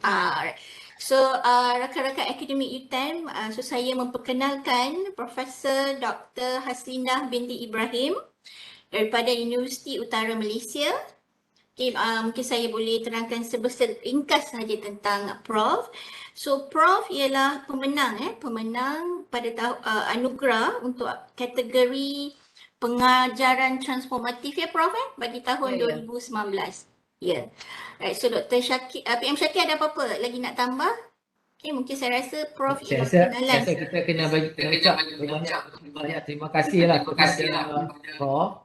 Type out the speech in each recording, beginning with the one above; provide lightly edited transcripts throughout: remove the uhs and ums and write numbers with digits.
Alright. So, rakan-rakan akademik UTM, so saya memperkenalkan Profesor Dr. Haslinda binti Ibrahim daripada Universiti Utara Malaysia. Okay, mungkin saya boleh terangkan ringkas saja tentang Prof. So, Prof ialah pemenang pada anugerah untuk kategori pengajaran transformatif ya Prof bagi tahun 2019. Ya. Right, so Dr. Syakir, PM Syakir ada apa-apa lagi nak tambah? Okay, mungkin saya rasa Prof Saya rasa kita kena ucap banyak terima kasih lah kepada Prof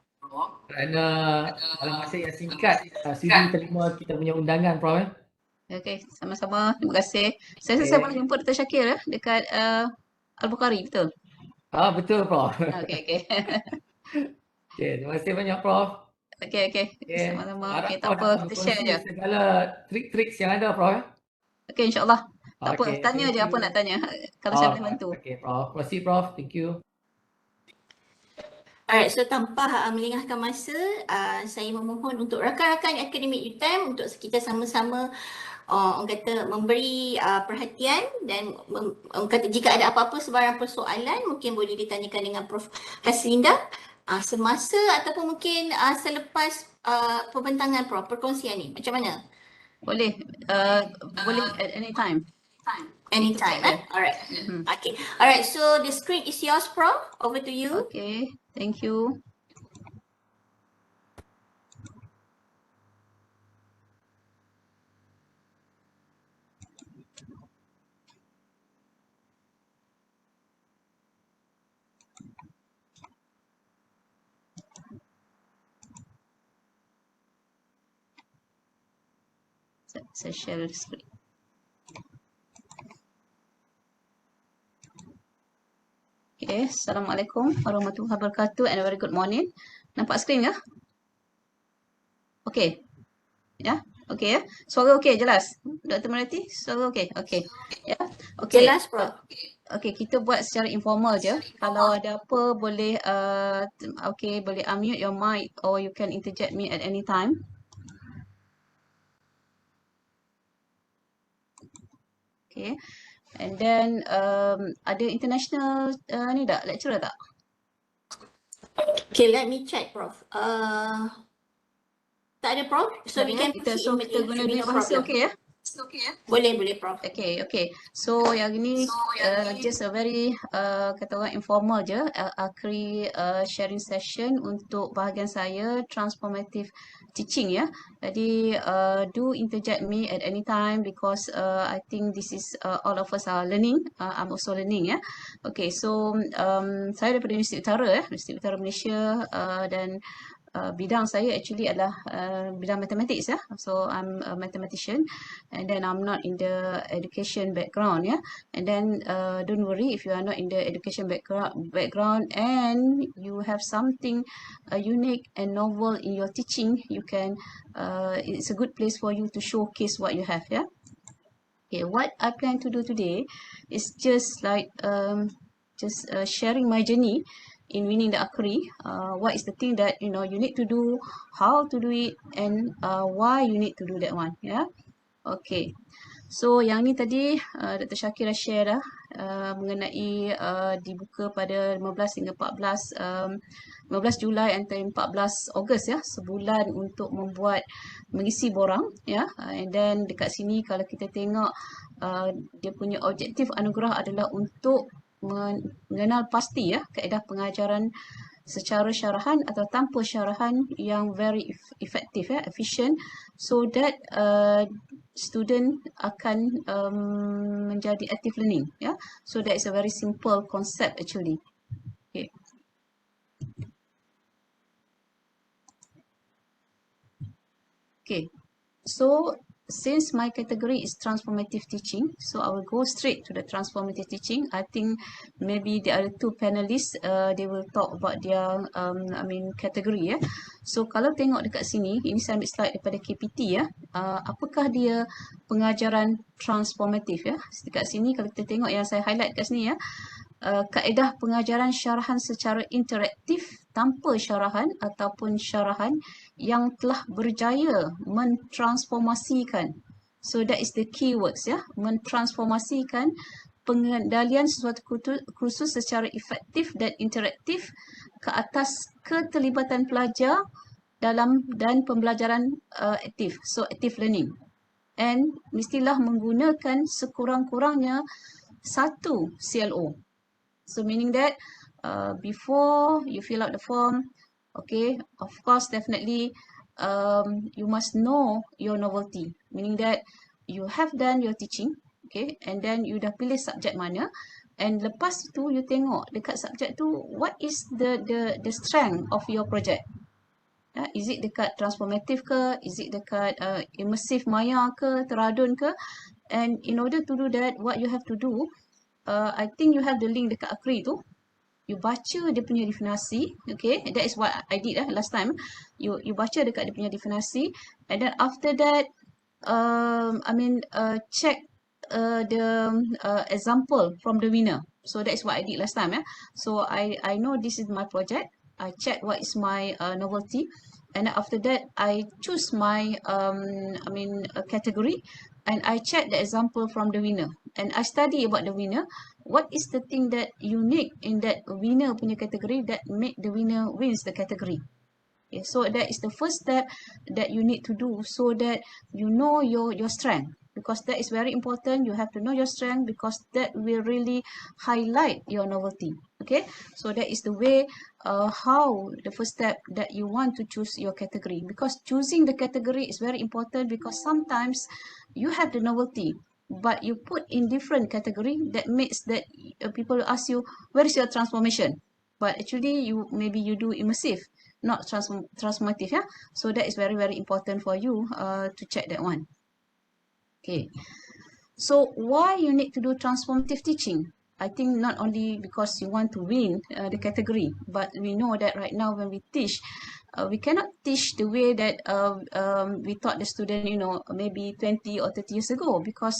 kerana dalam masa yang singkat sudi terima kita punya undangan Prof. Okey, sama-sama. Terima kasih. Saya rasa saya boleh jemput Dr. Syakir dekat Al-Bukhari, betul? Betul Prof. Okey. Okay, terima kasih banyak Prof. Okey. Sama-sama. Okey, tak apa, kita share je. Segala trik-trik yang ada Prof. Okey, insyaAllah. Tak apa, tanya je apa nak tanya. Kalau saya boleh bantu. Okey Prof. Terima kasih Prof. Thank you. Alright, so tanpa melengahkan masa, saya memohon untuk rakan-rakan akademik UTM untuk kita sama-sama orang kata memberi perhatian dan orang kata jika ada apa-apa sebarang persoalan mungkin boleh ditanyakan dengan Prof Haslinda semasa ataupun mungkin selepas pembentangan Prof, perkongsian ni. Macam mana? Boleh at any time. Anytime, Alright. Okay. Alright, so the screen is yours, Prof. Over to you. Okay, thank you. Saya share screen. Okay, Assalamualaikum warahmatullahi wabarakatuh and a very good morning. Nampak skrin ke? Okay. Ya? Okay ya? Suara okay, jelas? Dr. Melati, suara okay? Okay. Ya? Okay. Jelas, Prof. Okay, kita buat secara informal je. Kalau ada apa boleh boleh unmute your mic or you can interject me at any time. Okay. And then ada international lecturer tak? Okay, let me check, Prof. Tak ada, Prof. So we can kita guna dua bahasa, okay ya? Boleh, Prof. Okay. So yang ini just a very kata orang informal je, AKRI sharing session untuk bahagian saya transformative teaching ya. Jadi do interject me at any time because I think this is all of us are learning. I'm also learning ya. Okay, so saya daripada Universiti Utara Universiti Utara Malaysia dan bidang saya actually adalah bidang mathematics ya. So I'm a mathematician and then I'm not in the education background ya. And then don't worry if you are not in the education background and you have something unique and novel in your teaching, you can it's a good place for you to showcase what you have ya. Okay, what I plan to do today is just like sharing my journey in winning the AKRI. What is the thing that you need to do, how to do it, and why you need to do that one. Yeah. Okay. So yang ni tadi Dr. Syakir dah share dah mengenai dibuka pada 15 hingga 15 Julai antara 14 Ogos ya, sebulan untuk mengisi borang ya. And then dekat sini kalau kita tengok dia punya objektif anugerah adalah untuk mengenal pasti ya kaedah pengajaran secara syarahan atau tanpa syarahan yang very effective ya, efficient, so that student akan menjadi active learning ya. So that is a very simple concept actually. Okay. Okay. So since my category is transformative teaching, so I will go straight to the transformative teaching. I think maybe the other two panelists, they will talk about their, category ya. So kalau tengok dekat sini, ini saya ambil slide daripada KPT ya. Apakah dia pengajaran transformatif ya? Dekat sini kalau kita tengok yang saya highlight kat sini ya, kaedah pengajaran syarahan secara interaktif tanpa syarahan ataupun syarahan yang telah berjaya mentransformasikan So that is the keywords ya, mentransformasikan pengendalian sesuatu kursus secara efektif dan interaktif ke atas keterlibatan pelajar dalam dan pembelajaran aktif. So active learning. And mestilah menggunakan sekurang-kurangnya satu CLO. So meaning that before you fill out the form, okay, of course definitely you must know your novelty. Meaning that you have done your teaching, okay, and then you dah pilih subjek mana, and lepas tu you tengok dekat subjek tu what is the strength of your project. Is it dekat transformative ke? Is it dekat immersive maya ke? Teradun ke? And in order to do that, what you have to do, I think you have the link dekat AKRI tu. You baca dia punya definasi, okay? That is what I did last time. You baca dekat dia punya definasi, and then after that, check the example from the winner. So that is what I did last time. So I know this is my project. I check what is my novelty, and after that I choose my category, and I check the example from the winner, and I study about the winner. What is the thing that unique in that winner punya category that make the winner wins the category? Okay, so that is the first step that you need to do, so that you know your strength, because that is very important. You have to know your strength, because that will really highlight your novelty. Okay, so that is the way how the first step that you want to choose your category, because choosing the category is very important, because sometimes you have the novelty but you put in different category, that makes that people ask you, where is your transformation, but actually maybe you do immersive, not transformative. So that is very, very important for you to check that one. Okay, so why you need to do transformative teaching? I think not only because you want to win the category, but we know that right now when we teach, we cannot teach the way that we taught the student, maybe 20 or 30 years ago, because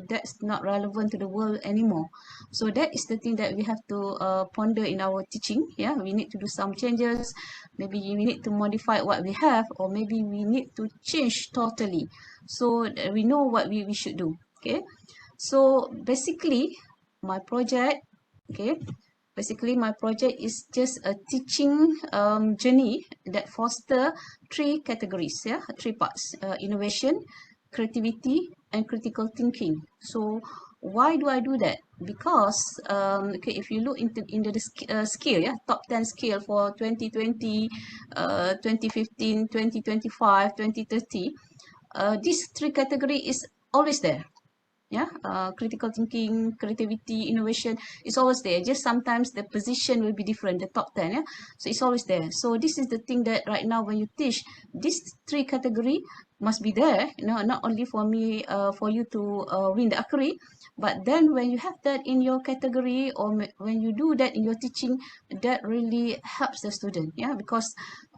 that's not relevant to the world anymore. So that is the thing that we have to ponder in our teaching. Yeah, we need to do some changes. Maybe we need to modify what we have, or maybe we need to change totally, so that we know what we should do. Okay, so basically my project, is just a teaching journey that foster 3 categories, 3 parts: innovation, creativity, and critical thinking. So why do I do that? Because if you look into the scale, top 10 scale for 2020, 2015, 2025, 2030, these 3 category is always there. Critical thinking, creativity, innovation is always there. Just sometimes the position will be different, the top 10. So it's always there. So this is the thing that right now when you teach, these 3 category must be there. Not only for me, for you to win the AKRI, but then when you have that in your category, or when you do that in your teaching, that really helps the student. Because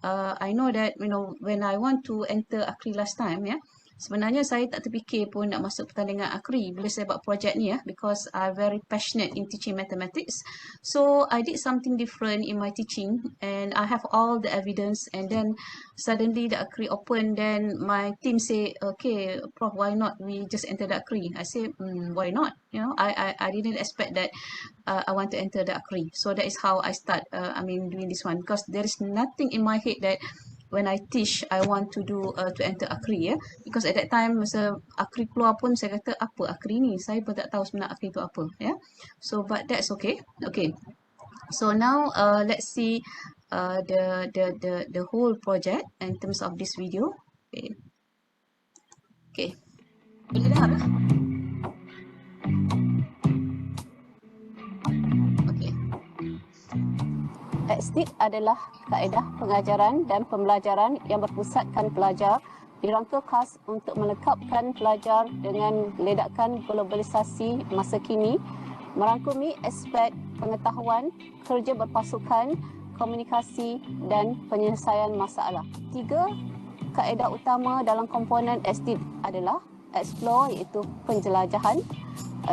I know that when I want to enter AKRI last time, sebenarnya saya tak terfikir pun nak masuk pertandingan AKRI bila saya buat projek ni, because I'm very passionate in teaching mathematics. So I did something different in my teaching, and I have all the evidence, and then suddenly the AKRI open, then my team say, okay, Prof, why not we just enter the AKRI? I say, why not? I didn't expect that I want to enter the AKRI. So that is how I start doing this one, because there is nothing in my head that when I teach, I want to do to enter AKRI, because at that time masa AKRI keluar pun saya kata, apa AKRI ni? Saya pun tak tahu sebenarnya AKRI itu apa. So but that's okay. Okay. So now let's see the whole project in terms of this video. Okay. Boleh dah apa? Okay. XDIP adalah kaedah pengajaran dan pembelajaran yang berpusatkan pelajar dirangka khas untuk melengkapkan pelajar dengan ledakan globalisasi masa kini, merangkumi aspek pengetahuan, kerja berpasukan, komunikasi dan penyelesaian masalah. 3 kaedah utama dalam komponen XDIP adalah explore iaitu penjelajahan,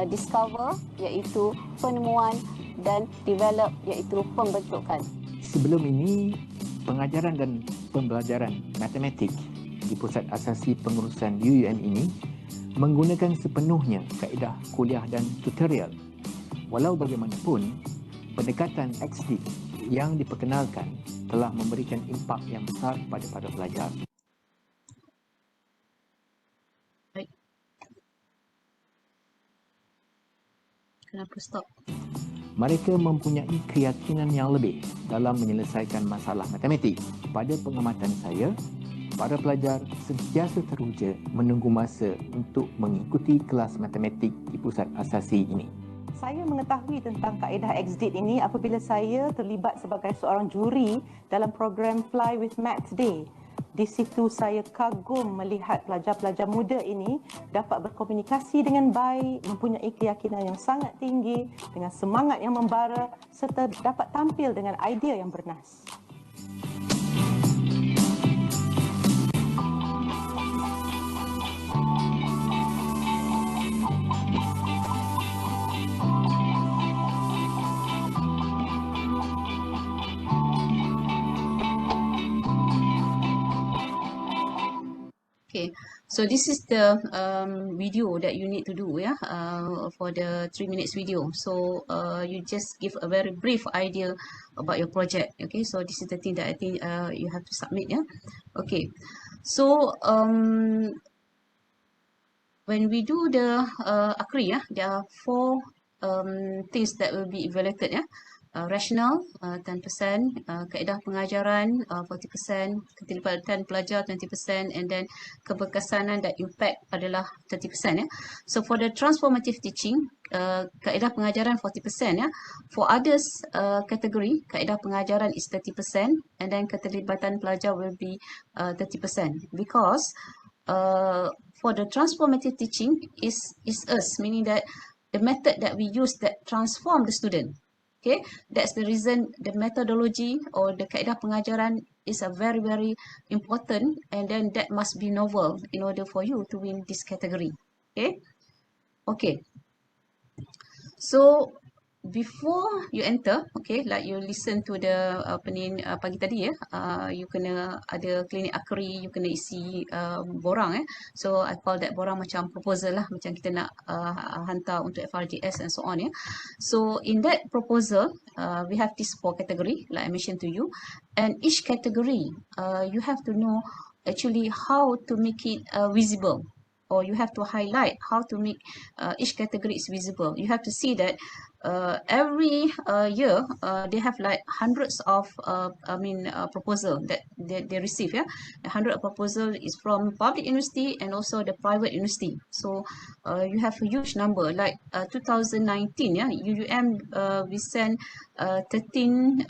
discover iaitu penemuan, dan develop iaitu pembentukan. Sebelum ini, pengajaran dan pembelajaran matematik di Pusat Asasi Pengurusan UUM ini menggunakan sepenuhnya kaedah kuliah dan tutorial. Walau bagaimanapun, pendekatan XD yang diperkenalkan telah memberikan impak yang besar kepada para pelajar. Kenapa stop? Mereka mempunyai keyakinan yang lebih dalam menyelesaikan masalah matematik. Pada pengamatan saya, para pelajar sentiasa teruja menunggu masa untuk mengikuti kelas matematik di pusat asasi ini. Saya mengetahui tentang kaedah XD ini apabila saya terlibat sebagai seorang juri dalam program Fly with Maths Day. Di situ saya kagum melihat pelajar-pelajar muda ini dapat berkomunikasi dengan baik, mempunyai keyakinan yang sangat tinggi, dengan semangat yang membara serta dapat tampil dengan idea yang bernas. Okay, so this is the video that you need to do, yeah, for the 3 minutes video. So you just give a very brief idea about your project. Okay, so this is the thing that I think you have to submit, yeah. Okay, so when we do the AKRI, yeah, there are 4 things that will be evaluated, yeah. Rational 10%, kaedah pengajaran 40%, keterlibatan pelajar 20%, and then keberkesanan dan impact adalah 30%. So for the transformative teaching, kaedah pengajaran 40%. For others category, kaedah pengajaran is 30%, and then keterlibatan pelajar will be 30%. Because for the transformative teaching is us, meaning that the method that we use that transform the student. Okay, that's the reason the methodology or the kaedah pengajaran is a very, very important, and then that must be novel in order for you to win this category. Okay, okay. So before you enter, okay, like you listen to the pagi tadi, you kena ada klinik AKRI, you kena isi borang, so I call that borang macam proposal lah, macam kita nak hantar untuk FRGS and so on, So in that proposal, we have these 4 category like I mentioned to you, and each category you have to know actually how to make it visible, or you have to highlight how to make each category is visible. You have to see that every year they have like hundreds of proposal that they receive, 100 proposal is from public university and also the private university. So you have a huge number, like 2019, UUM we sent 13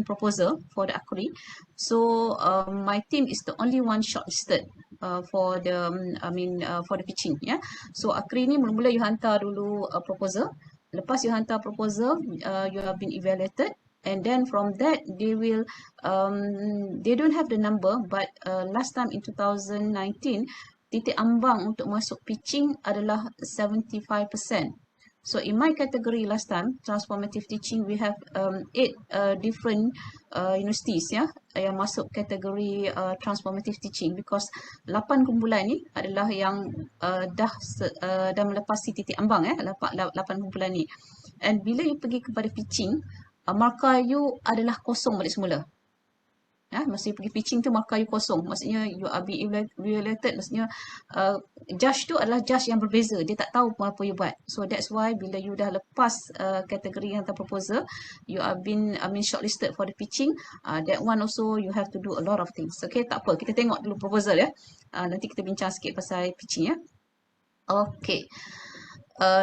proposal for the AKRI. So my team is the only one shortlisted for the for the pitching, So AKRI ni mula-mula you hantar dulu proposal. Lepas you hantar proposal, you have been evaluated, and then from that they will they don't have the number, but last time in 2019 titik ambang untuk masuk pitching adalah 75%. So in my category last time, transformative teaching, we have 8 different universities yang masuk kategori transformative teaching, because 8 kumpulan ni adalah yang dah melepasi titik ambang 8 kumpulan ni. And bila you pergi kepada pitching, markah you adalah kosong balik semula. Masa you pergi pitching tu markah you kosong, maksudnya you are being evaluated, maksudnya judge tu adalah judge yang berbeza, dia tak tahu apa you buat. So that's why bila you dah lepas kategori yang terproposal, you are been shortlisted for the pitching, that one also you have to do a lot of things. Okay, tak apa, kita tengok dulu proposal nanti kita bincang sikit pasal pitching Okay,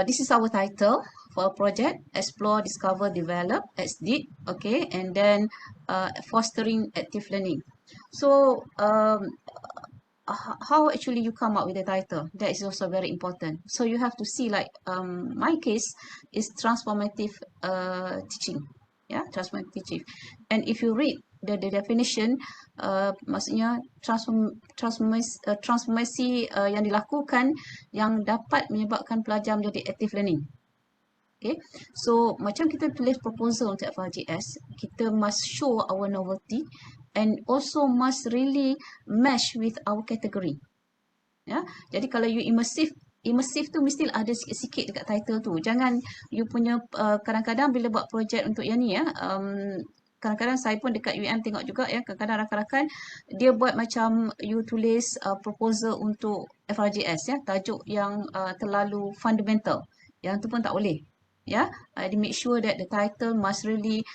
this is our title for a project: Explore, Discover, Develop, XD. Okay, and then fostering active learning. So how actually you come up with the title? That is also very important. So you have to see, like my case is transformative teaching, transformative teaching. And if you read the definition, maksudnya transformasi yang dilakukan yang dapat menyebabkan pelajar menjadi active learning. Okay, so macam kita tulis proposal untuk FRGS, kita must show our novelty and also must really match with our category. Ya. Jadi kalau you immersive tu mesti ada sikit-sikit dekat title tu. Jangan you punya kadang-kadang bila buat projek untuk yang ni ya, kadang-kadang saya pun dekat UM tengok juga ya, kadang-kadang rakan-rakan dia buat macam you tulis proposal untuk FRJS ya, tajuk yang terlalu fundamental. Yang tu pun tak boleh. Ya, they make sure that the title must really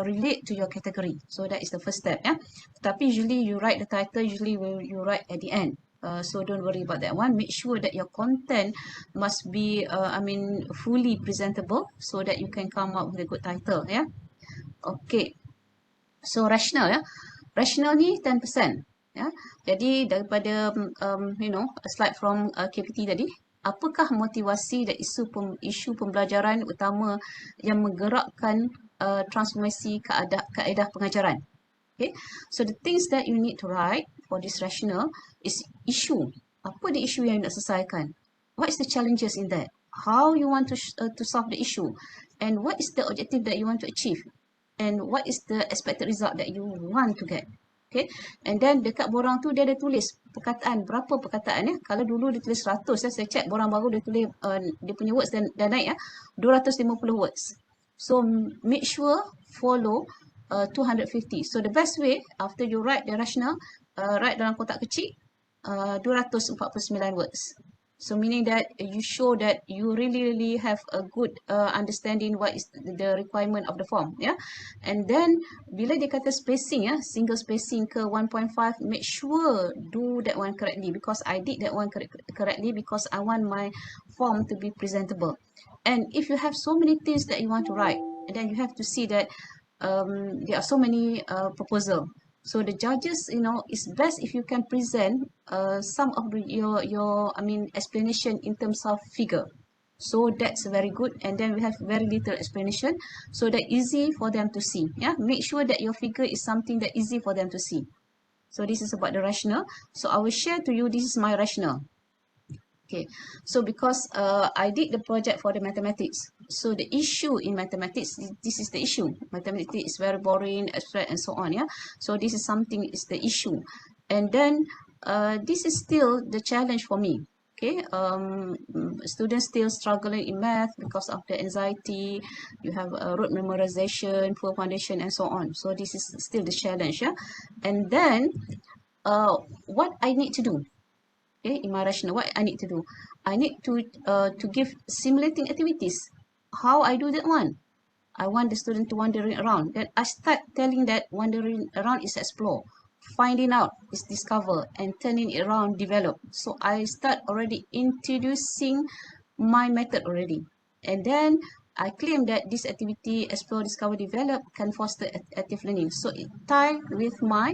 relate to your category. So that is the first step ya. Tapi usually you write the title, usually you write at the end. So don't worry about that one. Make sure that your content must be fully presentable so that you can come up with a good title ya. Okay. So rational ya. Rational ni 10% ya. Jadi daripada slide from KPT tadi, apakah motivasi dan isu pembelajaran utama yang menggerakkan transformasi kaedah pengajaran? Okay, so the things that you need to write for this rational is issue. Apa the issue yang nak selesaikan? What is the challenges in that? How you want to solve the issue? And what is the objective that you want to achieve? And what is the expected result that you want to get? Okay, and then dekat borang tu dia ada tulis perkataan, berapa perkataan ya. Kalau dulu dia tulis 100 ya, saya check borang baru dia tulis dia punya words dan naik ya, 250 words. So make sure follow 250. So the best way after you write the rational, write dalam kotak kecil 249 words. So meaning that you show that you really have a good understanding what is the requirement of the form, yeah. And then bila dia kata spacing ya, single spacing ke 1.5, make sure do that one correctly, because I did that one correctly because I want my form to be presentable. And if you have so many things that you want to write, and then you have to see that there are so many proposal. So the judges, it's best if you can present some of your explanation in terms of figure. So that's very good. And then we have very little explanation, so that easy for them to see. Yeah, make sure that your figure is something that easy for them to see. So this is about the rational. So I will share to you. This is my rational. Okay, so because I did the project for the mathematics, so the issue in mathematics, this is the issue. Mathematics is very boring, abstract, and so on. Yeah, so this is something is the issue, and then this is still the challenge for me. Okay, students still struggling in math because of the anxiety. You have rote memorization, poor foundation, and so on. So this is still the challenge. Yeah, and then what I need to do. Okay, in my rational, what I need to do, I need to give simulating activities. How I do that one? I want the student to wandering around. Then I start telling that wandering around is explore, finding out is discover, and turning it around develop. So I start already introducing my method already, and then I claim that this activity explore, discover, develop can foster active learning. So it ties with my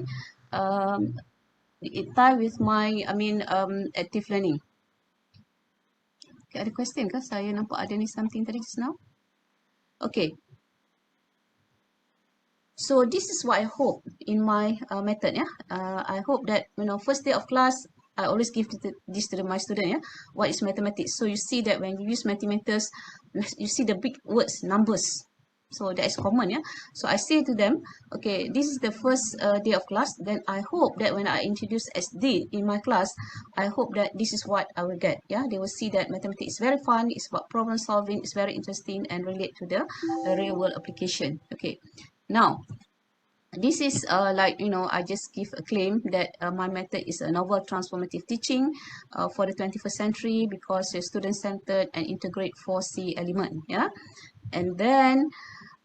active learning. Okay, ada question ke? Saya nampak ada ni something tadi just now. Okay. So this is what I hope in my method. Yeah, I hope that first day of class I always give this to my student. Yeah, what is mathematics? So you see that when you use mathematics, you see the big words, numbers. So that is common, yeah. So I say to them, okay, this is the first day of class. Then I hope that when I introduce SD in my class, I hope that this is what I will get. Yeah, they will see that mathematics is very fun. It's about problem solving. It's very interesting and relate to the real world application. Okay, now this is I just give a claim that my method is a novel transformative teaching for the 21st century because it's student-centered and integrate 4C element. Yeah, and then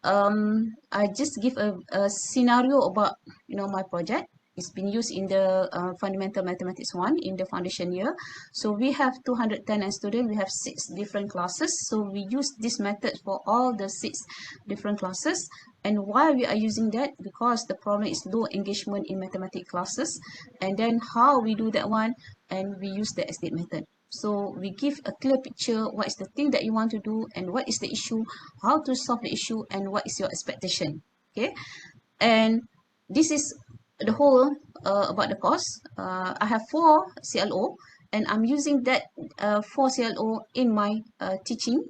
I just give a scenario about my project. It's been used in the fundamental mathematics 1 in the foundation year. So we have 210 students. We have 6 different classes. So we use this method for all the 6 different classes. And why we are using that? Because the problem is low engagement in mathematics classes. And then how we do that one? And we use the estate method. So we give a clear picture, what is the thing that you want to do and what is the issue, how to solve the issue, and what is your expectation. Okay, and this is the whole about the course. I have 4 CLO, and I'm using that 4CLO in my teaching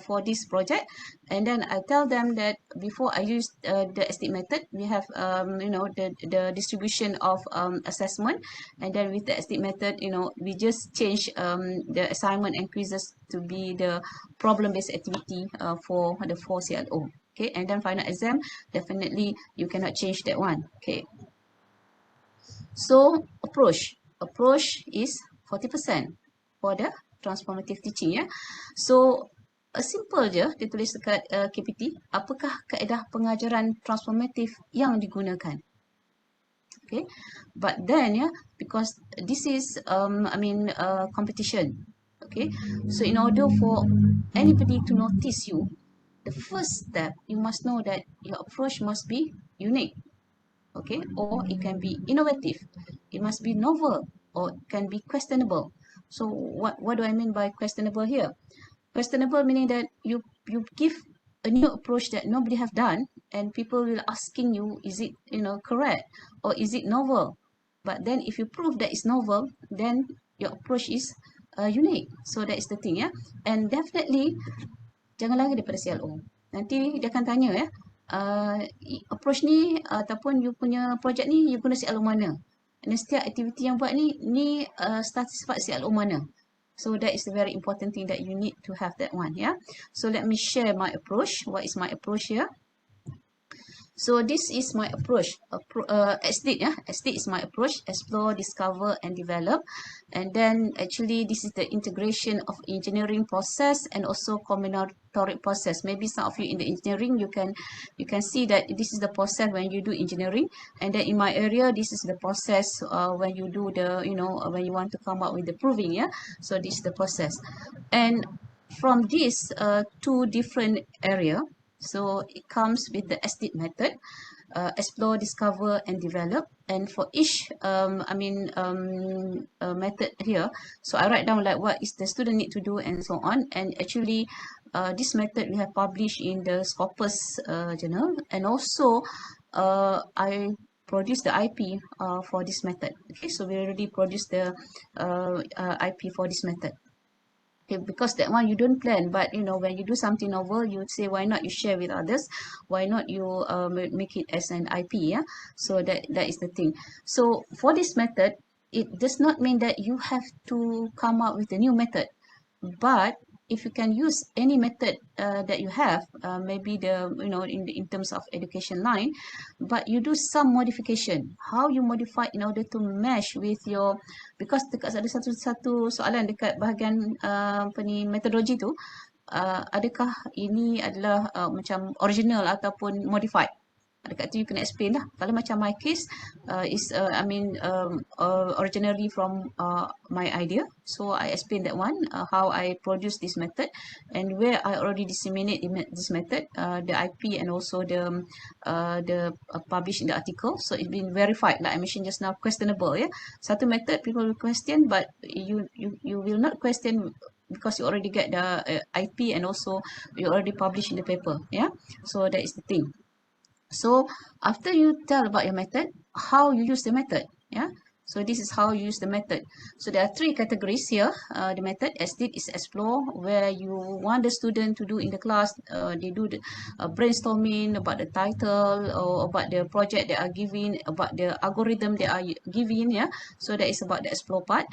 for this project. And then I tell them that before I use the estate method, we have the distribution of assessment, and then with the estate method, we just change the assignment and quizzes to be the problem-based activity for the 4CLO. Okay, and then final exam, definitely you cannot change that one. Okay, so approach is 40% for the transformative teaching, ya. So simple je dia tulis dekat KPT, apakah kaedah pengajaran transformatif yang digunakan. Okay, but then because this is competition. Okay, so in order for anybody to notice you, the first step you must know that your approach must be unique. Okay, or it can be innovative, it must be novel, or it can be questionable. So what do I mean by questionable here? Questionable meaning that you give a new approach that nobody have done, and people will asking you, is it correct, or is it novel? But then if you prove that it's novel, then your approach is unique. So that is the thing, and definitely jangan lari daripada CLO. Nanti dia akan tanya approach ni ataupun you punya project ni you guna CLO mana, dan setiap aktiviti yang buat ni satisfied CLO mana. So that is the very important thing that you need to have that one. So let me share my approach. What is my approach here? So this is my approach. SDIT, SDIT is my approach: explore, discover, and develop. And then actually this is the integration of engineering process and also combinatoric process. Maybe some of you in the engineering, you can see that this is the process when you do engineering, and then in my area this is the process when you do the when you want to come up with the proving. So this is the process, and from these two different area. So it comes with the SDIT method, explore, discover, and develop. And for each method here, so I write down like what is the student need to do and so on. And actually, this method we have published in the Scopus journal, and also I produce the IP for this method. Okay, so we already produced the IP for this method. Okay, because that one you don't plan, but when you do something novel, you say why not you share with others, why not you make it as an IP. So that is the thing. So for this method, it does not mean that you have to come up with a new method, but if you can use any method that you have, maybe in terms of education line, but you do some modification. How you modify in order to mesh with your, because dekat ada satu soalan dekat bahagian metodologi tu, adakah ini adalah macam original ataupun modified? Dekat tu you kena explain lah. Kalau macam my case is originally from my idea, so I explain that one, how I produce this method and where I already disseminate this method, the IP and also the published in the article. So it's been verified, like I mentioned just now, questionable. Satu method people will question, but you will not question because you already get the IP and also you already published in the paper. So that is the thing. So after you tell about your method, how you use the method, so this is how you use the method. So there are three categories here. The method SDIT is explore, where you want the student to do in the class, they do the brainstorming about the title or about the project they are giving, about the algorithm they are giving. So that is about the explore part.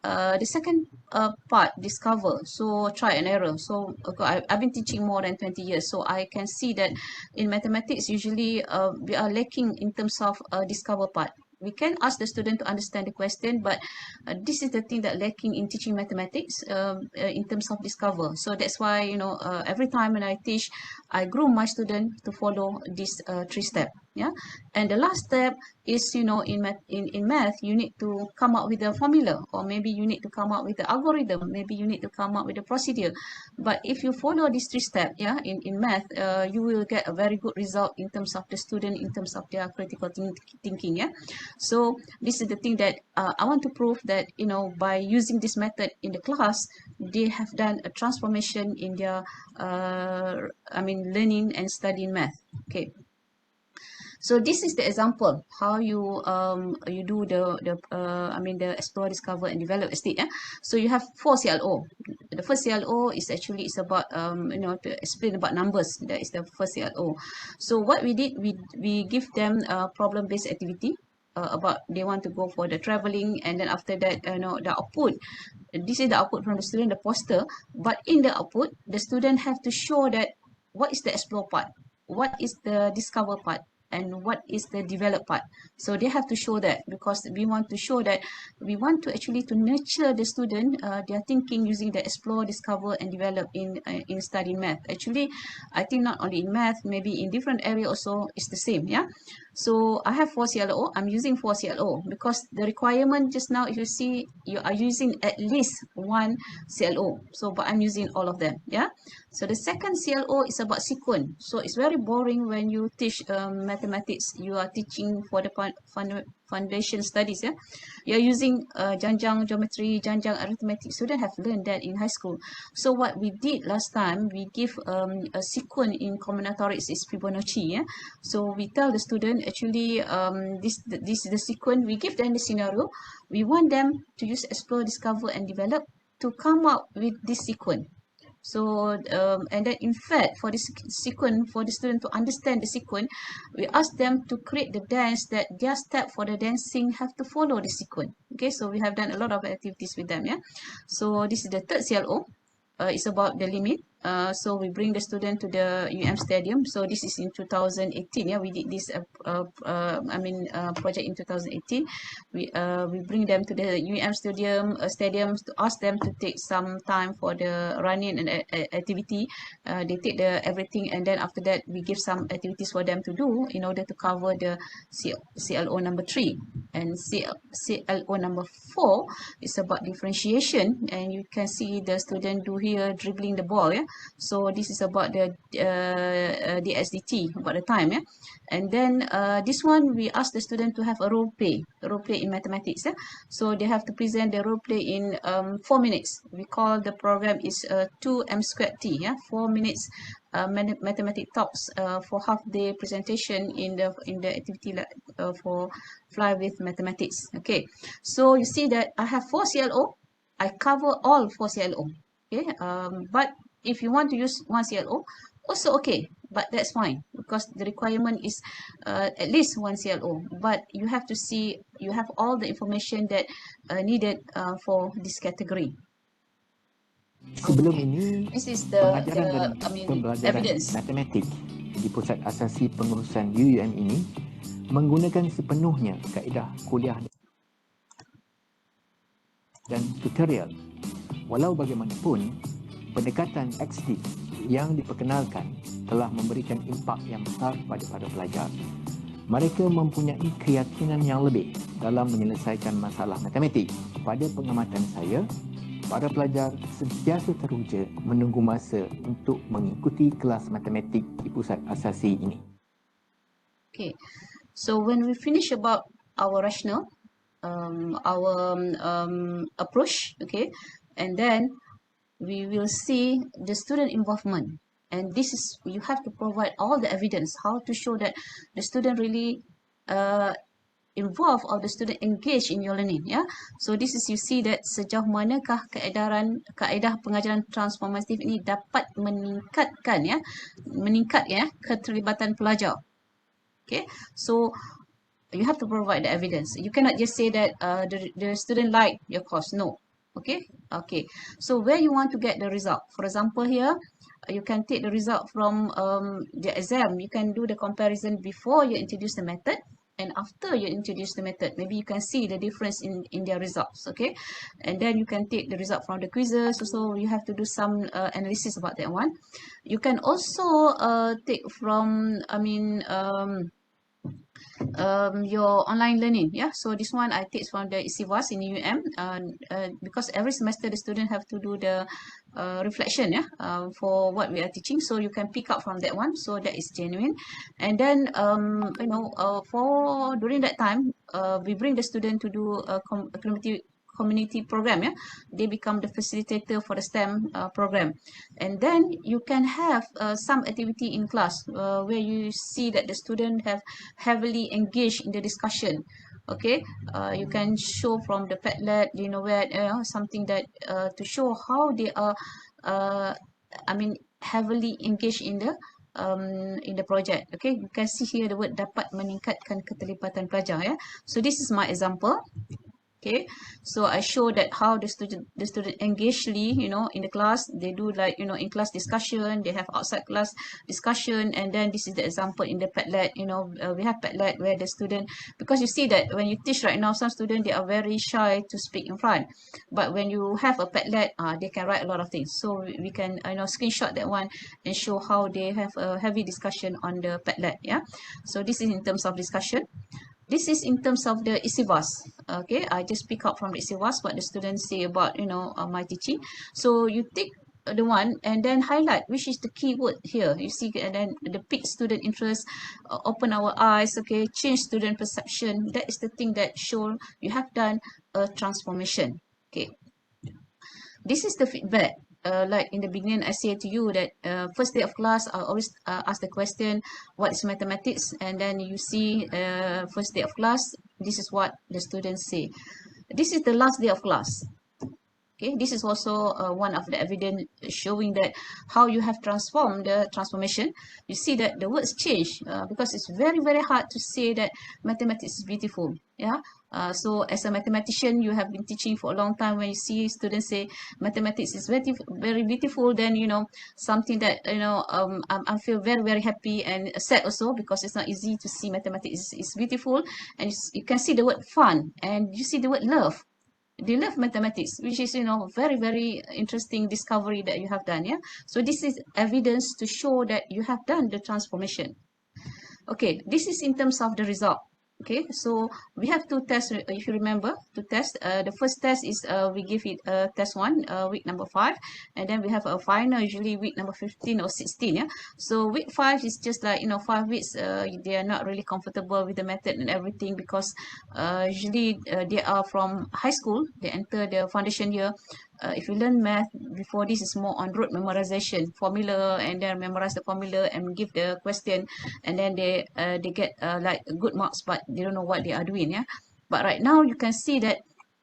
The second part, discover, so try and error. So I've been teaching more than 20 years, so I can see that in mathematics usually we are lacking in terms of discover part. We can ask the student to understand the question, but this is the thing that lacking in teaching mathematics in terms of discover. So that's why every time when I teach, I groom my student to follow this 3-step. And the last step is in math you need to come up with a formula, or maybe you need to come up with the algorithm, maybe you need to come up with a procedure. But if you follow these 3 steps in math, you will get a very good result in terms of the student, in terms of their critical thinking. So this is the thing that I want to prove, that by using this method in the class, they have done a transformation in their learning and studying math. Okay. So this is the example how you do the explore, discover, and develop state. So you have 4 CLO. The first CLO is actually about to explain about numbers. That is the first CLO. So what we did, we give them a problem-based activity. About they want to go for the traveling, and then after that, the output. This is the output from the student, the poster. But in the output, the student have to show that what is the explore part, what is the discover part, and what is the develop part. So they have to show that, because we want to show that we want to actually to nurture the student, their thinking using the explore, discover, and develop in studying math. Actually, I think not only in math, maybe in different area also it's the same. Yeah. So I have 4 CLO. I'm using 4 CLO because the requirement just now, if you see, you are using at least 1 CLO. So, but I'm using all of them. Yeah. So the second CLO is about sequence. So it's very boring when you teach mathematics. You are teaching for the foundation studies. Yeah. You're using Janjang geometry, Janjang arithmetic. Students have learned that in high school. So what we did last time, we give a sequence in combinatorics is Fibonacci. Yeah. So we tell the student actually this is the sequence. We give them the scenario. We want them to use explore, discover, and develop to come up with this sequence. So and then in fact, for this sequence, for the student to understand the sequence, we ask them to create the dance that their step for the dancing have to follow the sequence. Okay, so we have done a lot of activities with them. Yeah. So this is the third CLO. It's about the limit. So we bring the student to the Stadium. So this is in 2018. Yeah, we did this project in 2018. We bring them to the stadium to ask them to take some time for the running and activity. They take the everything, and then after that we give some activities for them to do in order to cover the CLO number 3. And CLO number 4 is about differentiation, and you can see the student do here dribbling the ball. Yeah. So this is about the DSDT, about the time. Yeah. And then this one, we ask the student to have a role play in mathematics. Yeah. So they have to present the role play in 4 minutes. We call the program is 2M²T. Yeah. 4 minutes mathematics talks for half day presentation in the activity for Fly with Mathematics. Okay. So you see that I have 4 CLO. I cover all 4 CLO. Okay. But if you want to use 1 CLO, also okay, but that's fine, because the requirement is at least 1 CLO. But you have to see, you have all the information that needed for this category. Sebelum ini, This is the pengajaran dan pembelajaran evidence. matematik di Pusat Asasi Pengurusan UUM ini menggunakan sepenuhnya kaedah kuliah dan tutorial. Walau bagaimanapun, pendekatan XD yang diperkenalkan telah memberikan impak yang besar pada para pelajar. Mereka mempunyai keyakinan yang lebih dalam menyelesaikan masalah matematik. Pada pengamatan saya, para pelajar sentiasa teruja menunggu masa untuk mengikuti kelas matematik di Pusat Asasi ini. Okay, so when we finish about our rationale, our approach, okay, and then we will see the student involvement. And this is, you have to provide all the evidence, how to show that the student really involved or the student engaged in your learning. Yeah. So this is, you see that sejauh manakah kaedah pengajaran transformatif ini dapat meningkat keterlibatan pelajar. Okay. So you have to provide the evidence. You cannot just say that the student like your course. No. Okay. Okay. So where you want to get the result? For example, here you can take the result from the exam. You can do the comparison before you introduce the method and after you introduce the method. Maybe you can see the difference in their results. Okay. And then you can take the result from the quizzes. So you have to do some analysis about that one. You can also take from, your online learning. Yeah, so this one I take from the ISIVAS in UM, because every semester the student have to do the reflection, yeah, for what we are teaching. So you can pick up from that one. So that is genuine. And then for during that time, we bring the student to do a community program, yeah, they become the facilitator for the STEM program. And then you can have some activity in class where you see that the student have heavily engaged in the discussion. Okay, you can show from the Padlet, you know, where something that to show how they are heavily engaged in the project. Okay, you can see here the word dapat meningkatkan keterlibatan pelajar, yeah. So this is my example. Okay, so I show that how the student engagedly, you know, in the class, they do like, you know, in class discussion, they have outside class discussion, and then this is the example in the Padlet. You know, we have Padlet where the student, because you see that when you teach right now, some students, they are very shy to speak in front, but when you have a Padlet, they can write a lot of things. So we can, you know, screenshot that one and show how they have a heavy discussion on the Padlet. Yeah, so this is in terms of discussion. This is in terms of the ISIVAS. Okay, I just pick up from the ISIVAS what the students say about, you know, my teaching. So you take the one and then highlight which is the keyword here. You see, and then the pick student interest, open our eyes. Okay, change student perception. That is the thing that show you have done a transformation. Okay, this is the feedback. Like in the beginning, I say to you that first day of class, I always ask the question, what is mathematics? And then you see first day of class, this is what the students say. This is the last day of class. Okay, this is also one of the evidence showing that how you have transformed the transformation. You see that the words change because it's very, very hard to say that mathematics is beautiful. Yeah. So as a mathematician, you have been teaching for a long time. When you see students say mathematics is very, very beautiful, then you know something that, you know, I feel very, very happy and sad also, because it's not easy to see mathematics is beautiful, and you can see the word fun and you see the word love. They love mathematics, which is, you know, very, very interesting discovery that you have done. Yeah, so this is evidence to show that you have done the transformation. Okay, this is in terms of the result. Okay, so we have two tests, if you remember, to test. The first test is we give it test 1, week number 5, and then we have a final, usually week number 15 or 16. Yeah, so week 5 is just like, you know, 5 weeks. They are not really comfortable with the method and everything, because usually they are from high school, they enter the foundation year. If you learn math before, this is more on rote memorization, formula, and then memorize the formula and give the question, and then they get like good marks, but they don't know what they are doing. Yeah, but right now you can see that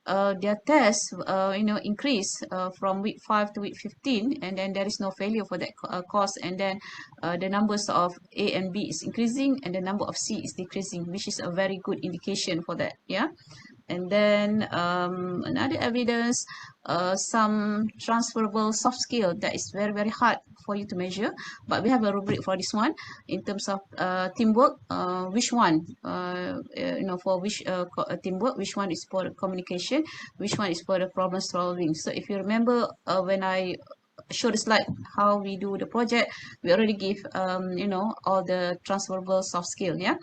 their tests you know, increase from week 5 to week 15, and then there is no failure for that course, and then the numbers of A and B is increasing and the number of C is decreasing, which is a very good indication for that. Yeah. And then another evidence, some transferable soft skill that is very, very hard for you to measure, but we have a rubric for this one in terms of teamwork. Which one, you know, for which teamwork, which one is for communication, which one is for the problem solving. So if you remember, when I show the slide how we do the project, we already give you know, all the transferable soft skill. Yeah.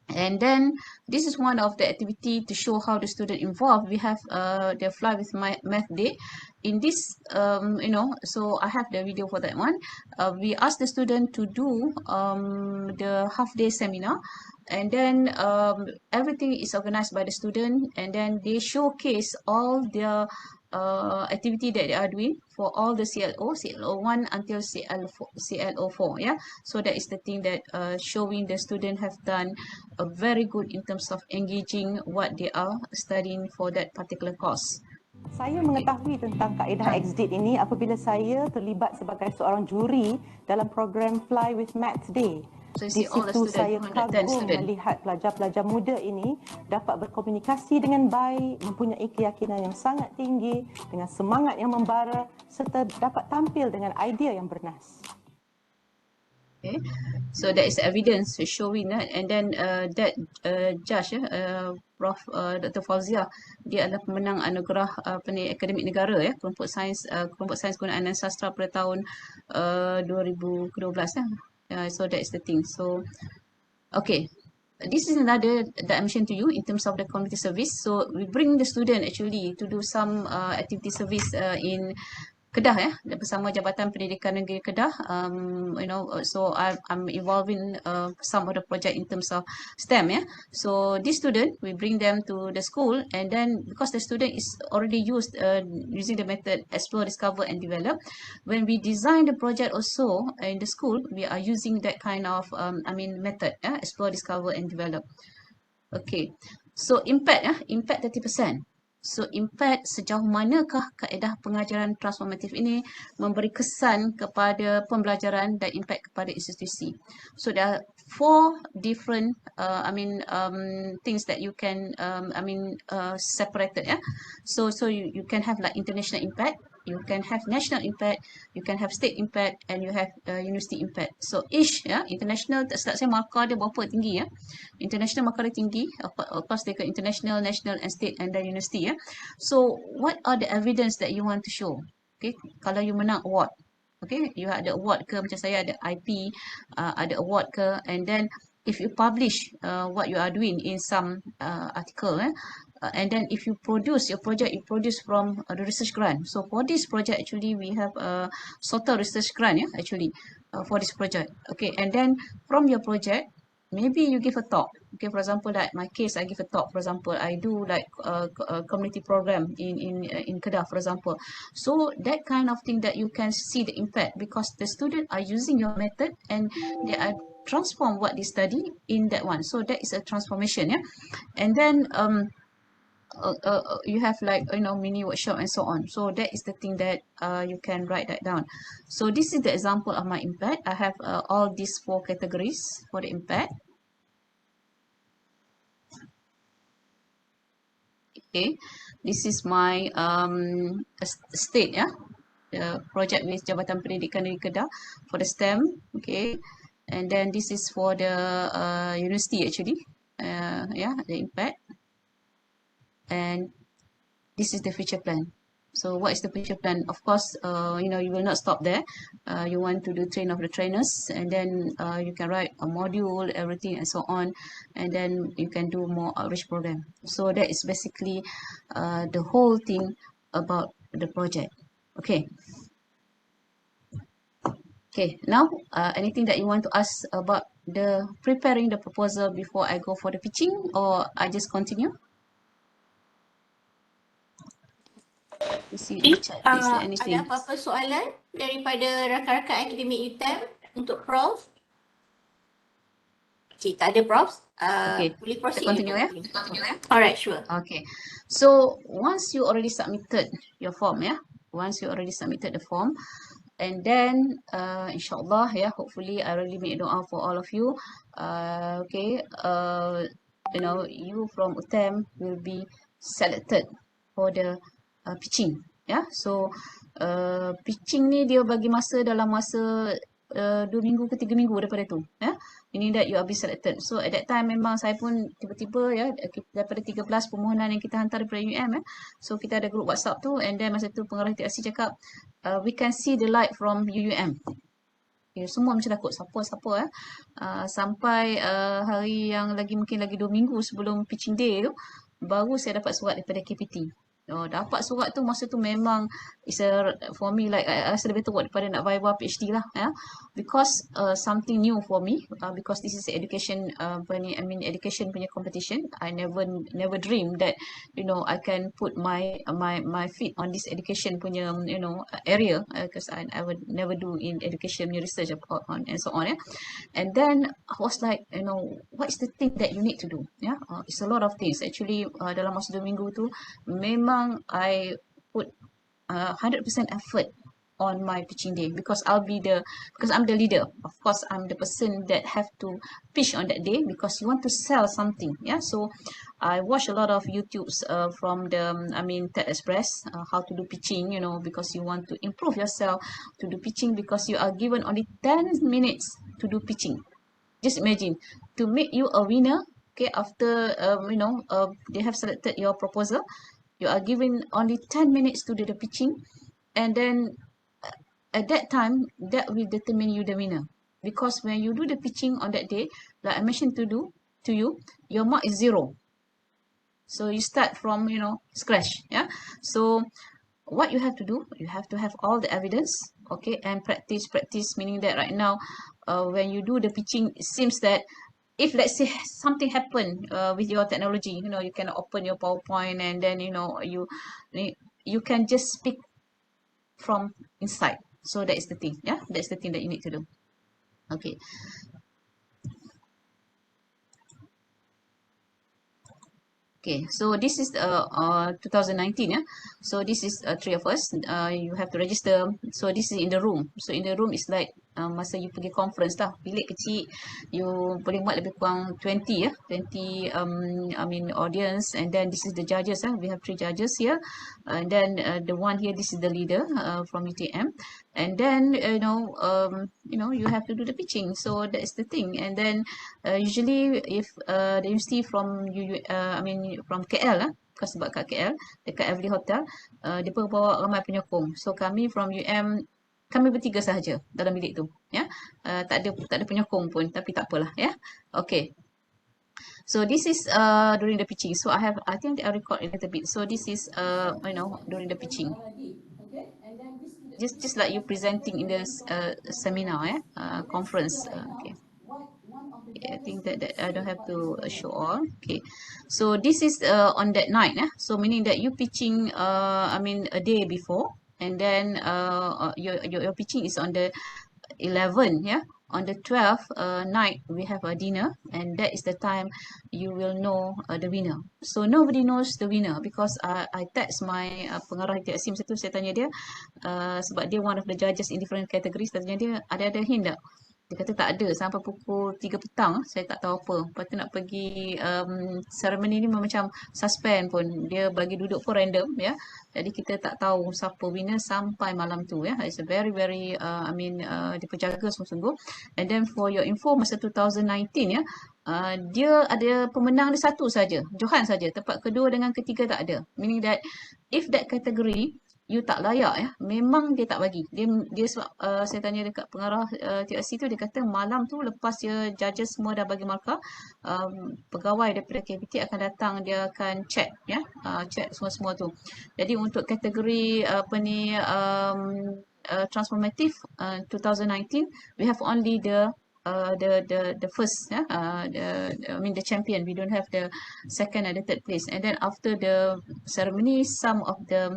And then this is one of the activity to show how the student involved. We have the Fly with Math Day. In this, you know, so I have the video for that one. We asked the student to do the half-day seminar, and then everything is organized by the student, and then they showcase all their activity that they are doing for all the CLO1 until CLO4. Yeah, so that is the thing that showing the student have done very good in terms of engaging what they are studying for that particular course. Saya mengetahui tentang kaedah XDIT ini apabila saya terlibat sebagai seorang juri dalam program Fly with Maths Day. So Di situ saya kagum melihat pelajar-pelajar muda ini dapat berkomunikasi dengan baik, mempunyai keyakinan yang sangat tinggi, dengan semangat yang membara, serta dapat tampil dengan idea yang bernas. Okay, so that is evidence showing that, and then that judge, Prof Dr. Fauzia, dia adalah pemenang anugerah Akademik Negara, ya, kelompok sains gunaan dan sastra pada tahun 2012. So that is the thing. So okay, this is another dimension to you in terms of the community service. So we bring the student actually to do some activity service in Kedah ya, bersama Jabatan Pendidikan Negeri Kedah. So I'm involving some of the project in terms of STEM ya. So this student, we bring them to the school, and then because the student is already used using the method explore, discover and develop, when we design the project also in the school, we are using that kind of method ya, explore, discover and develop. Okay, so impact 30%. So impact sejauh manakah kaedah pengajaran transformatif ini memberi kesan kepada pembelajaran dan impact kepada institusi. So there are 4 different things that you can separated ya. So you can have like international impact, you can have national impact, you can have state impact, and you have university impact. So each ya, international tak silap saya markah dia berapa tinggi ya. International markah dia tinggi, of course they got international, national and state and then university ya. So what are the evidence that you want to show? Okay, kalau you menang award, okay, you ada award ke, macam saya ada IP, ada award ke, and then if you publish what you are doing in some article and then if you produce your project, you produce from the research grant. So for this project actually we have a SOTA research grant actually for this project. Okay, and then from your project maybe you give a talk. Okay, for example, like my case, I give a talk. For example, I do like a community program in Kedah, for example. So that kind of thing that you can see the impact because the students are using your method and they are transform what they study in that one. So that is a transformation, yeah. And then you have like mini workshop and so on. So that is the thing that you can write that down. So this is the example of my impact. I have all these 4 categories for the impact. Okay, this is my state the project with Jabatan Pendidikan Negeri Kedah for the STEM. Okay, and then this is for the university actually. The impact. And this is the future plan. So what is the future plan? Of course, you will not stop there. You want to do train of the trainers, and then you can write a module, everything and so on, and then you can do more outreach program. So that is basically the whole thing about the project. Okay. Okay, now anything that you want to ask about the preparing the proposal before I go for the pitching, or I just continue? See in the chat, is there anything? Ada apa-apa soalan daripada rakan-rakan akademik UTM untuk Prof? Okay, tak ada Prof. Okay, Boleh proceed. continue ya. Alright, sure. Okay, so once you already submitted your form once you already submitted the form, and then insyaAllah hopefully I really make doa for all of you. Okay, you from UTM will be selected for the pitching. So pitching ni dia bagi masa dalam masa 2 minggu ke 3 minggu daripada tu meaning that you are be selected. So at that time memang saya pun tiba-tiba daripada 13 permohonan yang kita hantar daripada UM so kita ada group WhatsApp tu, and then masa tu pengarah TRC cakap we can see the light from UUM. Okay, semua macam takut siapa sampai hari yang mungkin lagi 2 minggu sebelum pitching day tu baru saya dapat surat daripada KPT. Dapat surat tu masa tu memang is for me like I rasa lebih teruk daripada nak viva PhD lah because something new for me because this is education education punya competition. I never dream that I can put my feet on this education punya area because I would never do in education research and so on and then I was like what is the thing that you need to do it's a lot of things actually. Dalam masa 2 minggu tu memang I put 100% effort on my pitching day because I'm the leader. Of course, I'm the person that have to pitch on that day because you want to sell something. So I watch a lot of YouTubes from the TED Express how to do pitching. Because you want to improve yourself to do pitching because you are given only 10 minutes to do pitching. Just imagine to make you a winner. Okay, after they have selected your proposal. You are given only 10 minutes to do the pitching, and then at that time, that will determine you the winner. Because when you do the pitching on that day, like I mentioned to you, your mark is 0. So you start from scratch. So what you have to do, you have to have all the evidence, okay, and practice, meaning that right now, when you do the pitching, it seems that if let's say something happen with your technology, you know, you can open your PowerPoint and then, you know, you can just speak from inside. So that is the thing, yeah, that's the thing that you need to do. Okay. Okay, so this is 2019, yeah. So this is three of us. You have to register. So this is in the room. So in the room is like masa you pergi conference lah. Bilik kecil, you boleh muat lebih kurang 20 ya, 20 I mean audience. And then this is the judges. We have 3 judges here. And then the one here, this is the leader from UTM. And then you know you have to do the pitching. So that's the thing. And then usually if the university from from KL lah, because sebab kat KL dekat Everly Hotel, dia pun bawa ramai penyokong. So kami from UM, kami bertiga sahaja dalam bilik tu, ya. Tak ada penyokong pun, tapi tak apalah, ya. Okay. So this is during the pitching. So I think I record a little bit. So this is during the pitching. Just like you presenting in the seminar, conference. Okay. I think that I don't have to show all. Okay, so this is on that night. So meaning that you pitching a day before, and then your pitching is on the 11th. Yeah, on the 12th night we have a dinner, and that is the time you will know the winner. So nobody knows the winner because I text my pengarah ITSIM satu, saya tanya dia sebab dia one of the judges in different categories. Saya tanya dia ada hint tak? Dia kata tak ada, sampai pukul 3 petang saya tak tahu apa. Lepas tu nak pergi ceremony ni macam suspend pun. Dia bagi duduk pun random, ya. Jadi kita tak tahu siapa winner sampai malam tu, ya. It's a very dia penjaga sungguh-sungguh. And then for your info, masa 2019 ya, dia ada pemenang dia satu saja, Johan saja. Tempat kedua dengan ketiga tak ada. Meaning that if that category you tak layak, ya, memang dia tak bagi. Dia sebab saya tanya dekat pengarah TLC tu, dia kata malam tu lepas dia judges semua dah bagi markah, pegawai daripada KPT akan datang, dia akan check, ya, check semua tu. Jadi untuk kategori transformative 2019, we have only the first, the champion. We don't have the second and the third place. And then after the ceremony, some of the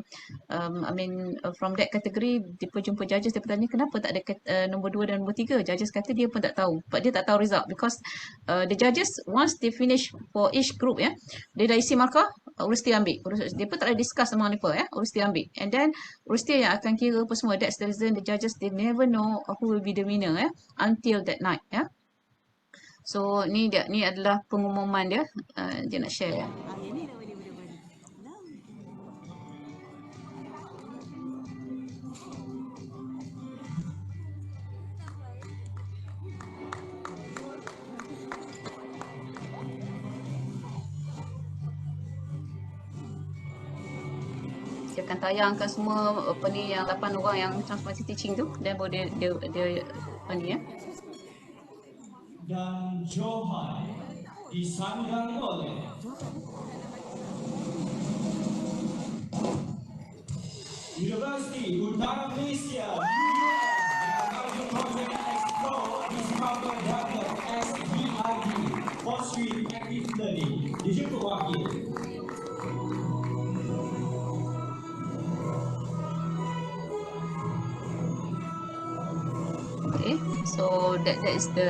from that category, dia pun jumpa judges, dia bertanya kenapa tak ada nombor 2 dan nombor 3. Judges kata dia pun tak tahu, but dia tak tahu result because the judges once they finish for each group, ya, dia dah isi markah, Universiti ambil. Dia pun tak ada discuss sama mereka, ya, Universiti ambil. And then Universiti yang akan kira apa semua. That's the reason the judges, they never know who will be the winner, ya, until that night, ya. So ni adalah pengumuman dia, dia nak share, ya. Dia akan tayangkan semua yang 8 orang yang transformative teaching tu, dan boleh dia ya. Dan Johan disandang oleh Universiti Utara Malaysia dengan projek Explore Discover Develop SESI Fostering Active Learning. Dijemput wakil. Okay, so that is the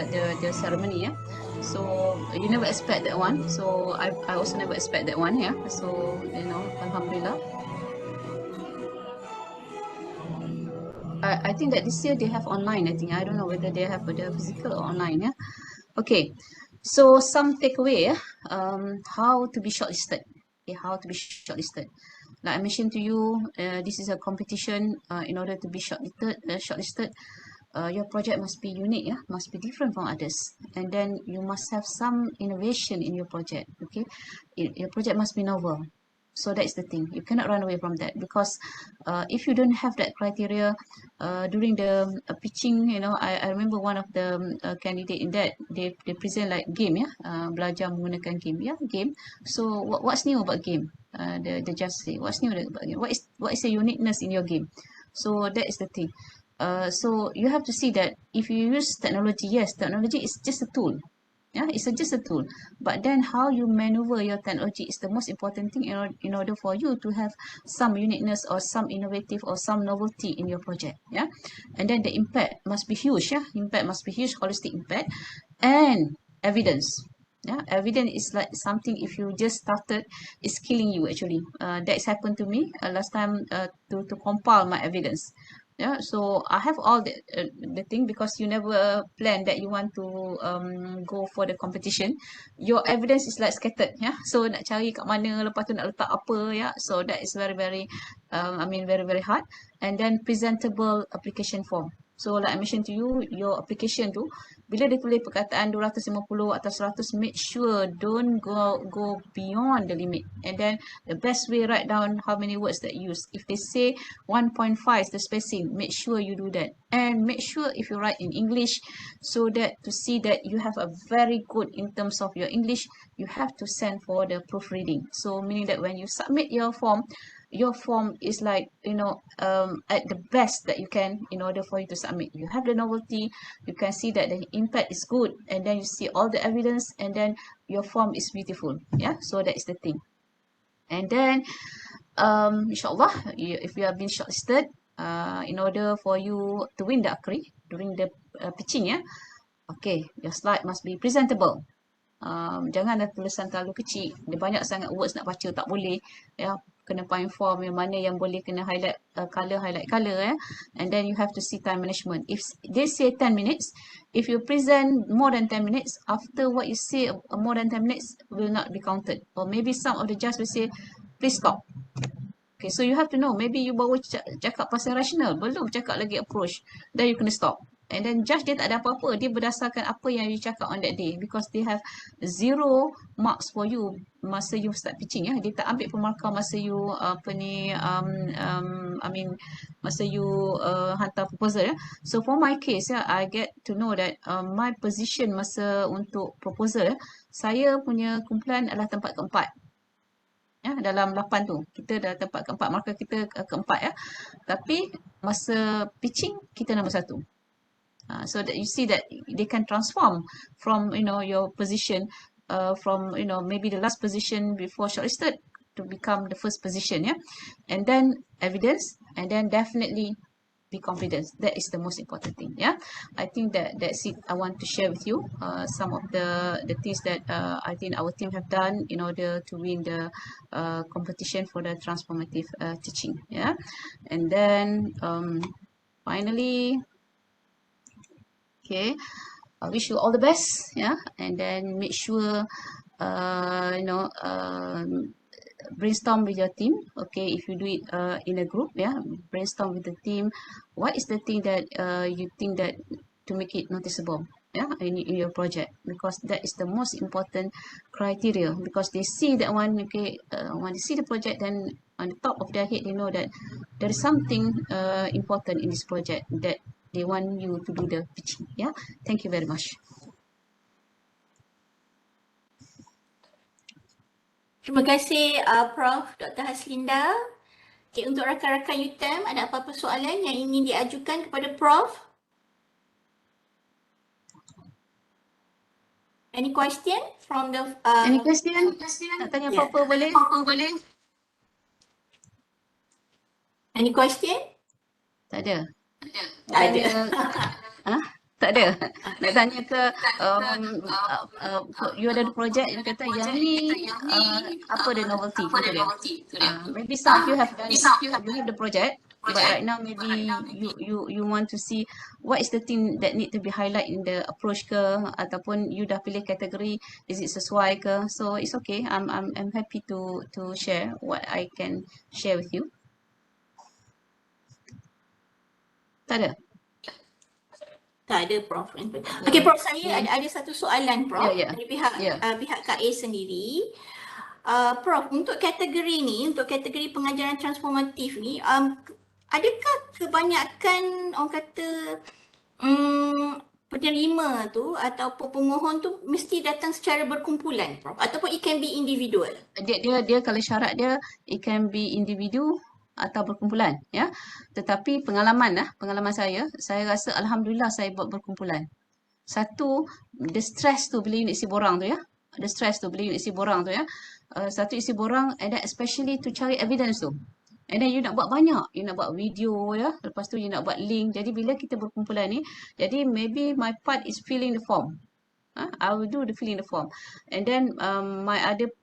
ceremony, yeah. So you never expect that one. So I also never expect that one, yeah. So alhamdulillah. I think that this year they have online. I don't know whether they have the physical or online, yeah. Okay, so some takeaway, how to be shortlisted. Okay, how to be shortlisted. Like I mentioned to you, this is a competition. In order to be shortlisted, your project must be unique, yeah, must be different from others, and then you must have some innovation in your project. Okay, your project must be novel. So that is the thing. You cannot run away from that because if you don't have that criteria during the pitching, you know, I remember one of the candidate in that they present like game, ya, belajar menggunakan game, ya, game. So what's new about game? The judge say, what's new about game? What is the uniqueness in your game? So that is the thing. So you have to see that if you use technology, yes, technology is just a tool. Yeah, it's just a tool. But then how you maneuver your technology is the most important thing in order for you to have some uniqueness or some innovative or some novelty in your project. Yeah, and then the impact must be huge. Yeah, impact must be huge, holistic impact, and evidence. Yeah, evidence is like something if you just started, it's killing you actually. That's happened to me last time to compile my evidence. Yeah, so I have all the thing because you never plan that you want to go for the competition. Your evidence is like scattered, yeah. So nak cari kat mana, lepas tu nak letak apa, yeah. So that is very very, very hard. And then presentable application form. So like I mentioned to you, your application tu, bila dia tulis perkataan 250 atau 100, make sure don't go beyond the limit. And then the best way, write down how many words that you use. If they say 1.5 is the spacing, make sure you do that. And make sure if you write in English, so that to see that you have a very good in terms of your English, you have to send for the proofreading. So meaning that when you submit your form is like, you know, at the best that you can in order for you to submit. You have the novelty, you can see that the impact is good, and then you see all the evidence, and then your form is beautiful. Yeah, so that is the thing. And then inshallah, if you have been shortlisted, in order for you to win the AKRI during the pitching, yeah, okay, your slide must be presentable. Jangan ada tulisan terlalu kecil, dia banyak sangat words nak baca, tak boleh, ya. Kena find form yang mana yang boleh kena highlight colour, ya. And then you have to see time management. If they say 10 minutes, if you present more than 10 minutes, after what you say more than 10 minutes will not be counted. Or maybe some of the judges will say, please stop. Okay, so you have to know, maybe you baru cakap pasal rational, belum cakap lagi approach, then you kena stop. And then judge dia tak ada apa-apa, dia berdasarkan apa yang you cakap on that day, because they have 0 marks for you masa you start pitching, ya. Dia tak ambil pemarkah masa you masa you hantar proposal, ya. So for my case, ya, I get to know that my position masa untuk proposal, saya punya kumpulan adalah tempat keempat. Ya, dalam 8 tu kita dah tempat keempat, markah kita keempat, ya. Tapi masa pitching kita nombor 1. So that you see that they can transform from, you know, your position from, you know, maybe the last position before shortlisted to become the first position, yeah. And then evidence, and then definitely be confident. That is the most important thing, yeah. I think that's it. I want to share with you some of the things that I think our team have done in order to win the competition for the transformative teaching, yeah. And then finally, okay, I wish you all the best, yeah. And then make sure you know, brainstorm with your team. Okay, if you do it in a group, yeah, brainstorm with the team. What is the thing that you think that to make it noticeable, yeah, in your project, because that is the most important criteria, because they see that one. Okay, when they see the project, then on the top of their head they know that there is something important in this project that they want you to do the pitching, yeah. Thank you very much. Terima kasih Prof. Dr. Haslinda. Okay, untuk rakan-rakan UTM, ada apa-apa soalan yang ingin diajukan kepada Prof? Any question from the Any question? Nak tanya apa-apa boleh? Any question? Tak ada. Tak ada. Tak ada. Nak tanya ke you ada projek yang kata yang ni apa the novelty kata dia. Maybe some of you have done it, you have the project, but right now maybe you want to see what is the thing that need to be highlight in the approach ke, ataupun you dah pilih kategori, is it sesuai ke. So it's okay. I'm happy to share what I can share with you. Tak ada. Tak ada, Prof. Okey, Prof, saya ada satu soalan, Prof, Ya. dari pihak KA sendiri. Prof, untuk kategori ni, untuk kategori pengajaran transformatif ni, adakah kebanyakan orang kata penerima tu ataupun pemohon tu mesti datang secara berkumpulan, Prof? Ataupun it can be individual? Dia kalau syarat dia it can be individu atau berkumpulan ya. Tetapi pengalaman saya rasa alhamdulillah saya buat berkumpulan. Satu, the stress tu bila unit isi borang tu ya. The stress tu bila unit isi borang tu ya. Satu isi borang and then especially to cari evidence tu. And then you nak buat banyak, you nak buat video ya, lepas tu you nak buat link. Jadi bila kita berkumpulan ni, jadi maybe my part is filling the form. I will do the filling the form. And then my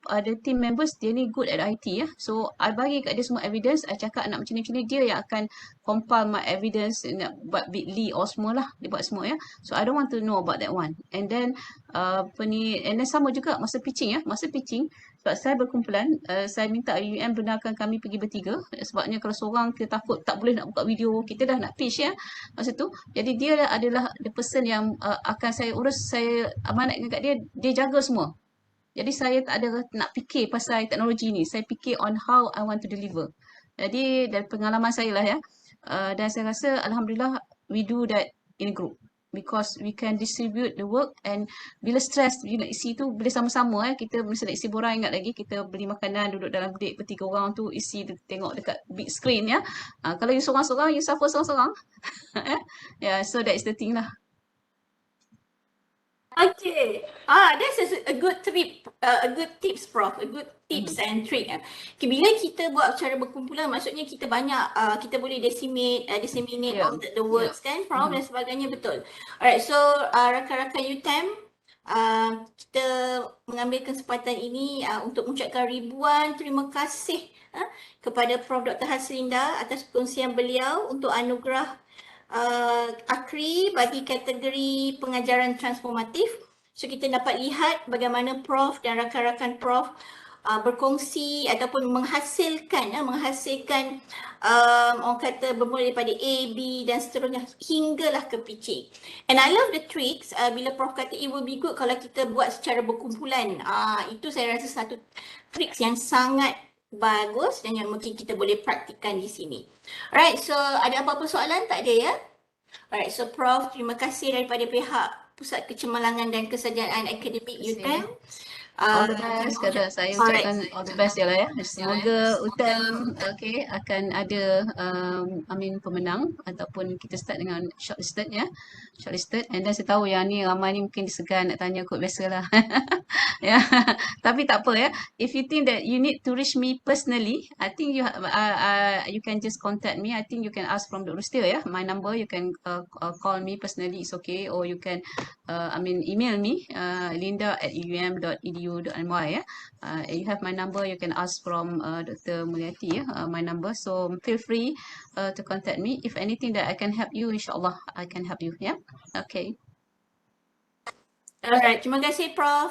other team members dia ni good at IT ya. So I bagi kat dia semua evidence, I cakap nak macam ni dia yang akan compile my evidence, nak buat bitly or semualah, dia buat semua ya. So I don't want to know about that one. And then and then sama juga masa pitching ya. Masa pitching sebab saya berkumpulan, saya minta UM benarkan kami pergi bertiga. Sebabnya kalau seorang kita takut tak boleh nak buka video, kita dah nak pitch ya masa tu. Jadi dia adalah the person yang akan saya urus, saya amanatkan kat dia, dia jaga semua. Jadi saya tak ada nak fikir pasal teknologi ni, saya fikir on how I want to deliver. Jadi dari pengalaman saya lah ya, dan saya rasa alhamdulillah we do that in a group. Because we can distribute the work and bila stress you nak isi tu boleh sama-sama kita misalnya isi borang, ingat lagi kita beli makanan duduk dalam bilik bertiga orang tu isi tengok dekat big screen ya. Kalau you seorang-seorang you suffer seorang-seorang. Yeah, so that is the thing lah. Okay. That's a good tip, a good tips, Prof. A good tips and trick. Okay, bila kita buat secara berkumpulan, maksudnya kita banyak, kita boleh disseminate all the words kan, Prof, dan sebagainya, betul. Alright, so rakan-rakan UTM, kita mengambil kesempatan ini untuk mengucapkan ribuan terima kasih kepada Prof. Dr. Haslinda atas perkongsian beliau untuk anugerah AKRI bagi kategori pengajaran transformatif. So kita dapat lihat bagaimana Prof dan rakan-rakan Prof berkongsi ataupun menghasilkan orang kata bermula daripada A, B dan seterusnya hinggalah ke pitching. And I love the tricks bila Prof kata it will be good kalau kita buat secara berkumpulan. Itu saya rasa satu tricks yang sangat bagus dan yang mungkin kita boleh praktikkan di sini. Alright, so ada apa-apa soalan? Tak ada ya? Alright, so Prof, terima kasih daripada pihak Pusat Kecemerlangan dan Kesejahteraan Akademik UTM. All the best, kata saya ucapkan all the best je lah ya. Semoga UTM akan ada pemenang ataupun kita start dengan shortlisted ya. Shortlisted, and then saya tahu yang ni ramai ni mungkin disegan nak tanya kot, biasalah. Ya. Tapi tak apa ya. If you think that you need to reach me personally, I think you can just contact me. I think you can ask from the Universiti ya. My number, you can call me personally, it's okay, or you can email me linda@uum.edu.my ya. You have my number, you can ask from Dr. Mulyati ya, my number. So feel free to contact me. If anything that I can help you, insyaAllah I can help you ya. Okay. Alright, terima kasih Prof.